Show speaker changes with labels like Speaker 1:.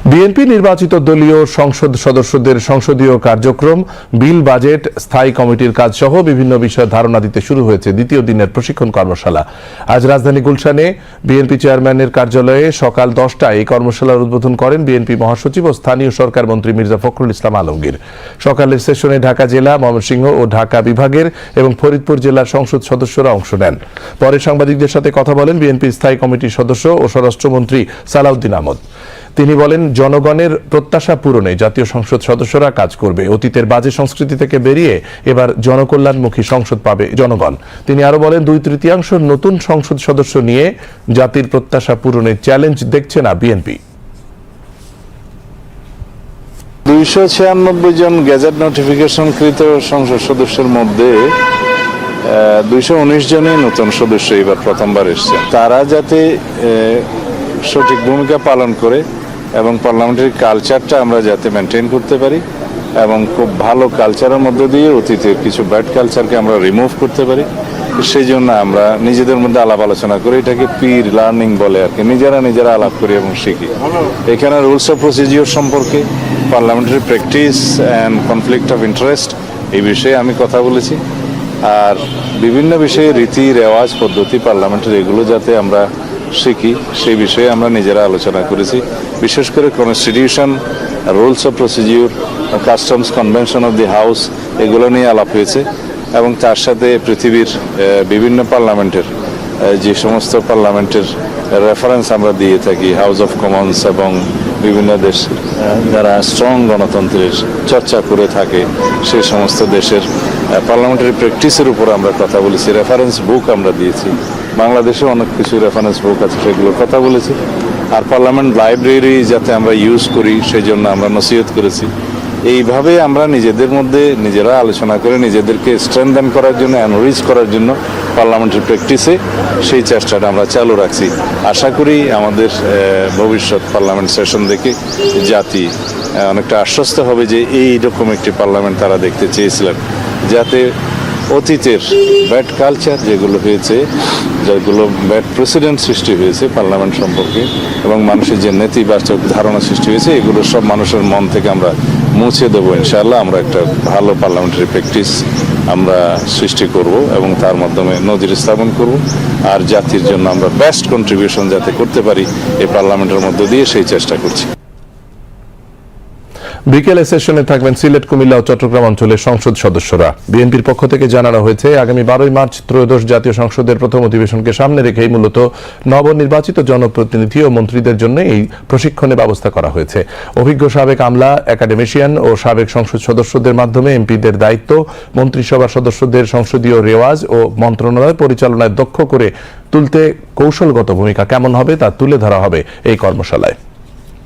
Speaker 1: BNP নির্বাচিত দলীয় সংসদ সদস্যদের সংসদীয় কার্যক্রম, বিল, বাজেট, স্থায়ী কমিটির কাজ সহ বিভিন্ন বিষয়ে ধারণা দিতে শুরু হয়েছে দ্বিতীয় দিনের প্রশিক্ষণ কর্মশালা। আজ রাজধানী গুলশানে বিএনপি চেয়ারম্যানের কার্যালয়ে সকাল 10টায় এই কর্মশালার উদ্বোধন করেন বিএনপি মহাসচিব ও স্থানীয় সরকার মন্ত্রী মির্জা ফখরুল ইসলাম আলমগীর। সকালের সেশনে ঢাকা জেলা, ময়মনসিংহ ও ঢাকা বিভাগের এবং ফরিদপুর জেলার সংসদ সদস্যরা অংশ নেন। পরে সাংবাদিকদের সাথে কথা বলেন বিএনপির স্থায়ী কমিটির সদস্য ও স্বরাষ্ট্রমন্ত্রী সালাউদ্দিন আহমদ। তিনি বলেন, জনগণের প্রত্যাশা পূরণে জাতীয় সংসদ সদস্যরা কাজ করবে। অতীতের বাজে সংস্কৃতি থেকে বেরিয়ে এবার জনকল্যাণমুখী সংসদ পাবে জনগণ। তিনি আরো বলেন, 2/3 নতুন সংসদ সদস্য নিয়ে জাতির প্রত্যাশা পূরণের চ্যালেঞ্জ দেখছে না বিএনপি।
Speaker 2: 296 জন গেজেট নোটিফিকেশনকৃত সংসদ সদস্যের মধ্যে 219 জনই নতুন সদস্য এবার প্রথমবার এসেছেন। তারা যাতে সঠিক ভূমিকা পালন করে এবং পার্লামেন্টারি কালচারটা আমরা যাতে মেনটেন করতে পারি এবং খুব ভালো কালচারের মধ্যে দিয়ে অতীতের কিছু ব্যাড কালচারকে আমরা রিমুভ করতে পারি, সেই জন্য আমরা নিজেদের মধ্যে আলাপ আলোচনা করি। এটাকে পির লার্নিং বলে আর কি, নিজেরা আলাপ করি এবং শিখি। এখানে রুলস অফ প্রসিডিওর সম্পর্কে, parliamentary practice and conflict of interest এই বিষয়ে আমি কথা বলেছি। আর বিভিন্ন বিষয়ে রীতি রেওয়াজ পদ্ধতি পার্লামেন্টারি এগুলো যাতে আমরা শিখি সেই বিষয়ে আমরা নিজেরা আলোচনা করেছি। বিশেষ করে constitution, rules of procedure, customs convention of the house এগুলো নিয়ে আলাপ হয়েছে এবং তার সাথে পৃথিবীর বিভিন্ন পার্লামেন্টের যে সমস্ত পার্লামেন্টের রেফারেন্স আমরা দিয়ে থাকি, হাউস অফ কমন্স এবং বিভিন্ন দেশ যারা স্ট্রং গণতন্ত্রের চর্চা করে থাকে সেই সমস্ত দেশের পার্লামেন্টারি প্র্যাকটিসের উপর আমরা কথা বলেছি। রেফারেন্স বুক আমরা দিয়েছি, বাংলাদেশে অনেক কিছু রেফারেন্স বুক আছে সেগুলোর কথা বলেছি। আর পার্লামেন্ট লাইব্রেরি যাতে আমরা ইউজ করি সেই জন্য আমরা নসিহত করেছি। এইভাবে আমরা নিজেদের মধ্যে নিজেরা আলোচনা করে নিজেদেরকে স্ট্রেনথেন করার জন্য, এনরিচ করার জন্য পার্লামেন্টারি প্র্যাকটিসে সেই চেষ্টাটা আমরা চালু রাখছি। আশা করি আমাদের ভবিষ্যৎ পার্লামেন্ট সেশন দেখে জাতি অনেকটা আশ্বস্ত হবে যে এইরকম একটি পার্লামেন্ট তারা দেখতে চেয়েছিলেন, যাতে অতীতের ব্যাড কালচার যেগুলো হয়েছে, যেগুলো ব্যাড প্রেসিডেন্ট সৃষ্টি হয়েছে পার্লামেন্ট সম্পর্কে এবং মানুষের যে নেতিবাচক ধারণা সৃষ্টি হয়েছে, এগুলো সব মানুষের মন থেকে আমরা মুছে দেবো ইনশাআল্লাহ। আমরা একটা ভালো পার্লামেন্টারি প্র্যাকটিস আমরা সৃষ্টি করব এবং তার মাধ্যমে নজির স্থাপন করব। আর জাতির জন্য আমরা বেস্ট কন্ট্রিবিউশন যাতে করতে পারি এই পার্লামেন্টের মধ্য দিয়ে সেই চেষ্টা করছি।
Speaker 1: বিকেলে সেশনে থাকবেন সিলেট, কুমিল্লা ও চট্টগ্রাম অঞ্চলের সংসদ সদস্যরা। বিএনপির পক্ষ থেকে জানানো হয়েছে, আগামী 12 মার্চ ত্রয়োদশ জাতীয় সংসদের প্রথম অধিবেশনকে সামনে রেখেই মূলত নবনির্বাচিত জনপ্রতিনিধি ও মন্ত্রীদের জন্য এই প্রশিক্ষণের ব্যবস্থা করা হয়েছে। অভিজ্ঞ সাবেক আমলা, একাডেমিশিয়ান ও সাবেক সংসদ সদস্যদের মাধ্যমে এমপিদের দায়িত্ব, মন্ত্রিসভা সদস্যদের সংসদীয় রেওয়াজ ও মন্ত্রণালয় পরিচালনায় দক্ষ করে তুলতে কৌশলগত ভূমিকা কেমন হবে তা তুলে ধরা হবে এই কর্মশালায়।